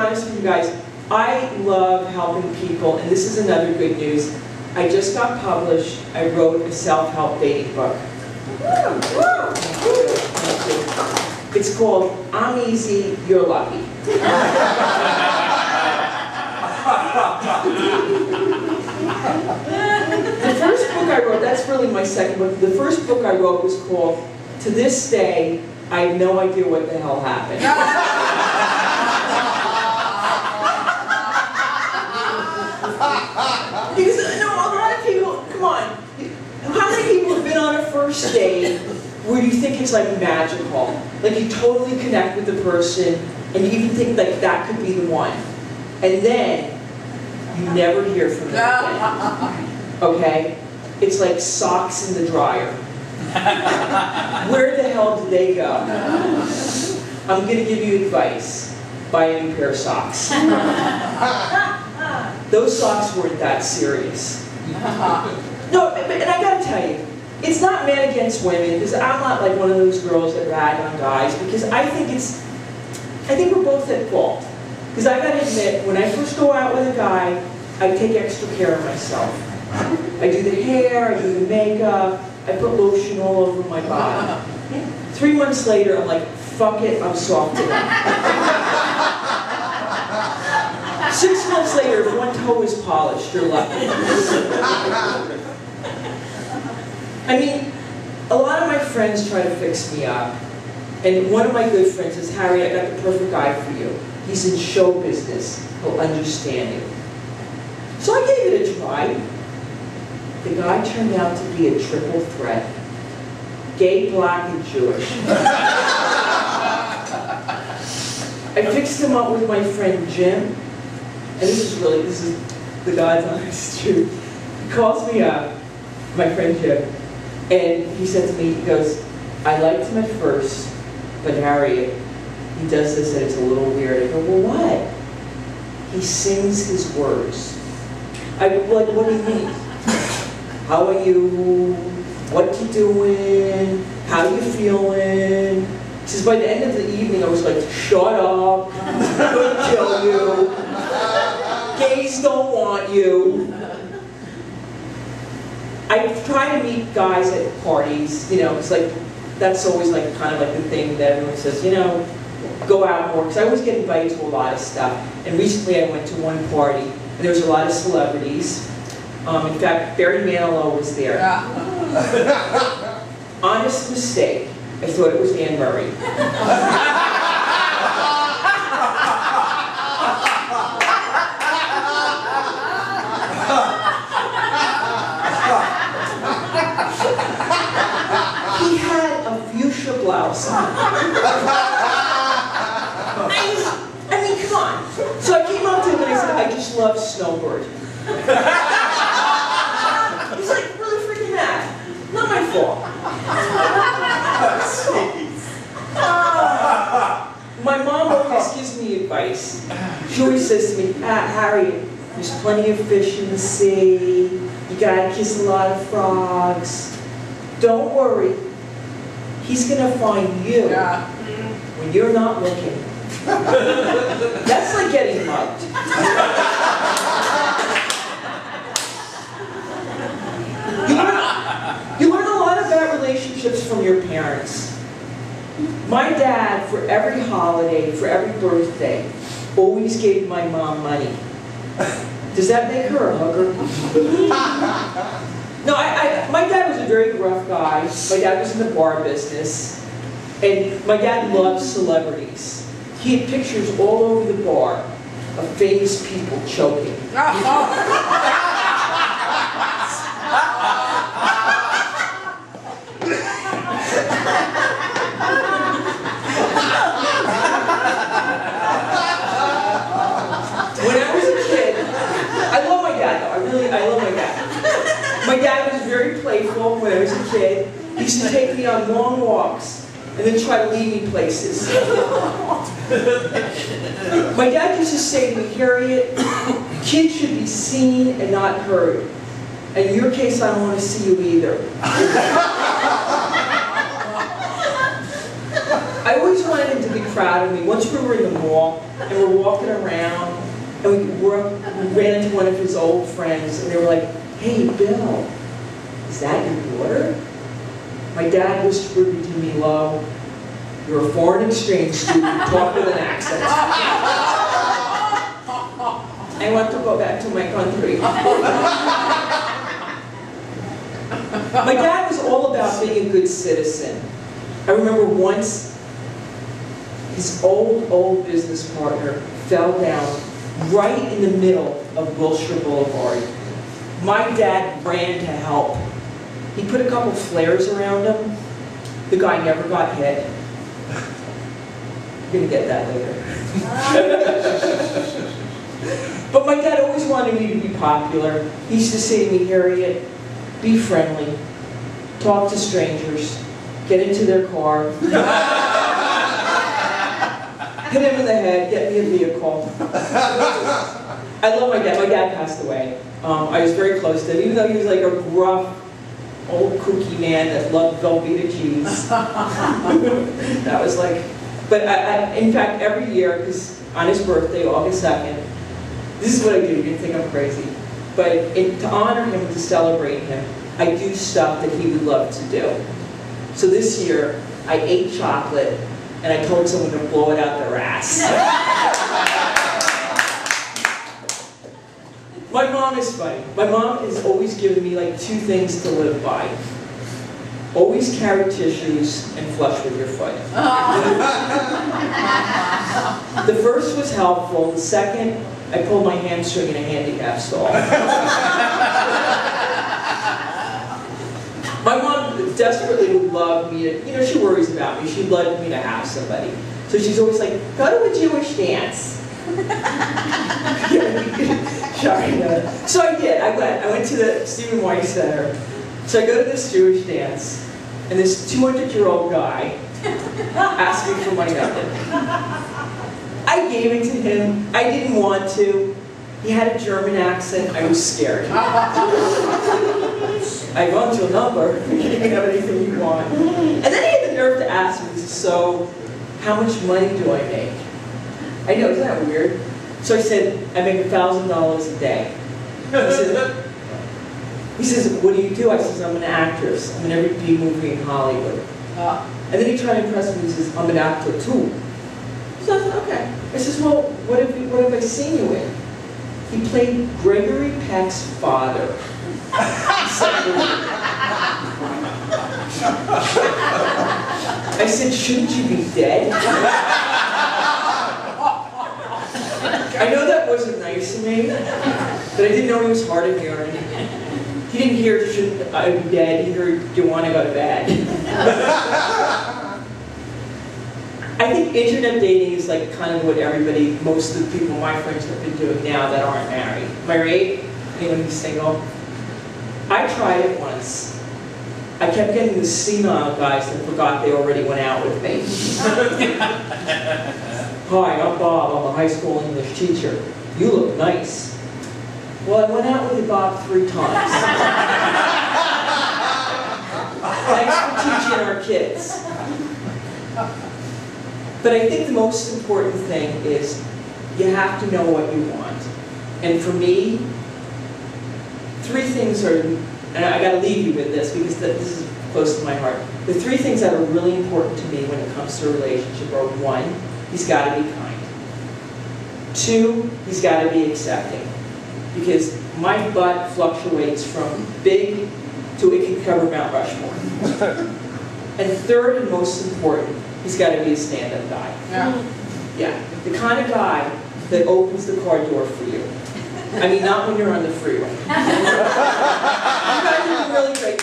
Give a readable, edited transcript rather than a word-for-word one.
honest with you guys. I love helping people, and this is another good news. I just got published. I wrote a self-help dating book. It's called I'm Easy, You're Lucky. The first book I wrote, that's really my second book. The first book I wrote was called To This Day, I Have No Idea What the Hell Happened. Because no, a lot of people, come on, how many people have been on a first date where you think it's like magical? Like you totally connect with the person and you even think like that could be the one. And then you never hear from them again. Okay? It's like socks in the dryer. Where the hell did they go? I'm going to give you advice. Buy a new pair of socks. Those socks weren't that serious. No, and I gotta tell you, it's not men against women, because I'm not like one of those girls that rag on guys, because I think we're both at fault. Because I gotta admit, when I first go out with a guy, I take extra care of myself. I do the hair, I do the makeup, I put lotion all over my body. 3 months later, I'm like, fuck it, I'm soft enough. 6 months later, if one toe is polished, you're lucky. I mean, a lot of my friends try to fix me up. And one of my good friends is, Harriet, I got the perfect guy for you. He's in show business. He'll understand you. So I gave it a try. The guy turned out to be a triple threat. Gay, black, and Jewish. I fixed him up with my friend Jim. And this is the God's honest truth. He calls me up, my friend Jim, and he said to me, he goes, I liked him at first, but Harriet, he does this and it's a little weird. I go, well, what? He sings his words. I go, like, what do you mean? How are you? What you doing? How you feeling? He says, by the end of the evening, I was like, shut up, I'm gonna kill you. Gays don't want you. I try to meet guys at parties, you know, it's like, that's always like kind of like the thing that everyone says, you know, go out more, because I always get invited to a lot of stuff. And recently I went to one party, and there was a lot of celebrities. In fact, Barry Manilow was there. Honest mistake, I thought it was Anne Murray. He had a fuchsia blouse on. I mean, come on. So I came up to him and I said, I just love snowboard. He's like, really freaking mad. Not my fault. My mom always gives me advice. She always says to me, Harriet, there's plenty of fish in the sea. You gotta kiss a lot of frogs. Don't worry. He's gonna find you when you're not looking. That's like getting mugged. You learn a lot about relationships from your parents. My dad, for every holiday, for every birthday, always gave my mom money. Does that make her a hooker? No, my dad was a very gruff guy. My dad was in the bar business. And my dad loved celebrities. He had pictures all over the bar of famous people choking. When I was a kid, I love my dad though. I love my dad. My dad was very playful when I was a kid. He used to take me on long walks and then try to lead me places. My dad used to say to me, Harriet, kids should be seen and not heard. And in your case, I don't want to see you either. I always always wanted him to be proud of me. Once we were in the mall, and we're walking around, and we ran into one of his old friends, and they were like, "Hey, Bill, is that your daughter?" My dad whispered to me low, "You're a foreign exchange student, talk with an accent." I want to go back to my country. My dad was all about being a good citizen. I remember once his old business partner fell down right in the middle of Wilshire Boulevard. My dad ran to help. He put a couple flares around him. The guy never got hit. You're gonna get that later. But my dad always wanted me to be popular. He used to say to me, "Harriet, be friendly, talk to strangers, get into their car, hit him in the head, get me a vehicle." I love my dad. My dad passed away. I was very close to him, even though he was like a rough, old kooky man that loved Velveeta cheese. That was like, but in fact, every year, because on his birthday, August 2nd, this is what I do. You're gonna think I'm crazy, but to honor him, to celebrate him, I do stuff that he would love to do. So this year, I ate chocolate, and I told someone to blow it out their ass. My mom is funny. My mom has always given me like 2 things to live by. Always carry tissues and flush with your foot. The first was helpful. The second, I pulled my hamstring in a handicap stall. My mom desperately would love me to, she worries about me. She'd love me to have somebody. So she's always like, "Go to a Jewish dance." Sorry. So I did. I went to the Stephen Weiss Center. So I go to this Jewish dance, and this 200-year-old guy asked me for my number. I gave it to him. I didn't want to. He had a German accent. I was scared. "I want your number. You can have anything you want." And then he had the nerve to ask me, "So, how much money do I make?" I know, isn't that weird? So I said, "I make $1,000 a day." He says, "What do you do?" I says, "I'm an actress. I'm in every B movie in Hollywood." And then he tried to impress me. He says, "I'm an actor too." So I said, "Okay." I says, "Well, what have I seen you in?" He played Gregory Peck's father. I said, "Shouldn't you be dead?" I know that wasn't nice of me, but I didn't know he was hard of hearing. He didn't hear, "Shouldn't I be dead?" He heard, "Do you want to go to bed?" I think internet dating is like kind of what most of the people, my friends, have been doing now that aren't married. Am I right? Anyone who's single? I tried it once. I kept getting the senile guys that forgot they already went out with me. "Hi, I'm Bob. I'm a high school English teacher. You look nice." Well, I went out with Bob 3 times. Thanks for teaching our kids. But I think the most important thing is you have to know what you want. And for me, 3 things are, and I got to leave you with this because this is close to my heart. The 3 things that are really important to me when it comes to a relationship are: 1, he's got to be kind. 2, he's got to be accepting. Because my butt fluctuates from big to it can cover Mount Rushmore. And 3rd and most important, he's got to be a stand-up guy. Yeah, the kind of guy that opens the car door for you. I mean, not when you're on the freeway. You guys are really great.